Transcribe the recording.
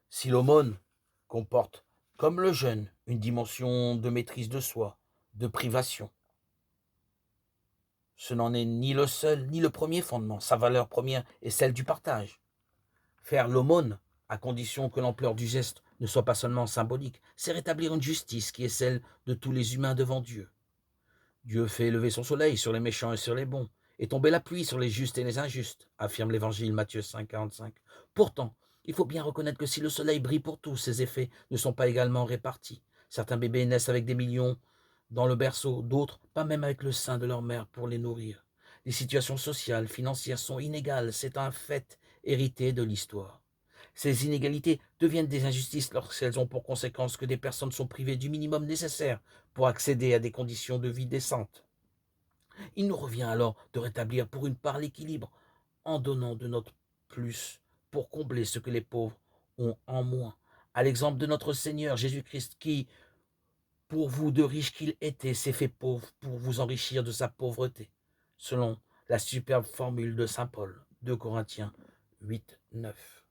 Si l'aumône comporte, comme le jeûne, une dimension de maîtrise de soi, de privation, ce n'en est ni le seul ni le premier fondement. Sa valeur première est celle du partage. Faire l'aumône, à condition que l'ampleur du geste ne soit pas seulement symbolique, c'est rétablir une justice qui est celle de tous les humains devant Dieu. Dieu fait lever son soleil sur les méchants et sur les bons, et tomber la pluie sur les justes et les injustes, affirme l'évangile Matthieu 5, 45. Pourtant, il faut bien reconnaître que si le soleil brille pour tous, ses effets ne sont pas également répartis. Certains bébés naissent avec des millions dans le berceau, d'autres pas même avec le sein de leur mère pour les nourrir. Les situations sociales, financières sont inégales, c'est un fait hérité de l'histoire. Ces inégalités deviennent des injustices lorsqu'elles ont pour conséquence que des personnes sont privées du minimum nécessaire pour accéder à des conditions de vie décentes. Il nous revient alors de rétablir pour une part l'équilibre en donnant de notre plus pour combler ce que les pauvres ont en moins. À l'exemple de notre Seigneur Jésus-Christ qui, pour vous de riche qu'il était, s'est fait pauvre pour vous enrichir de sa pauvreté, selon la superbe formule de Saint Paul, 2 Corinthiens 8, 9.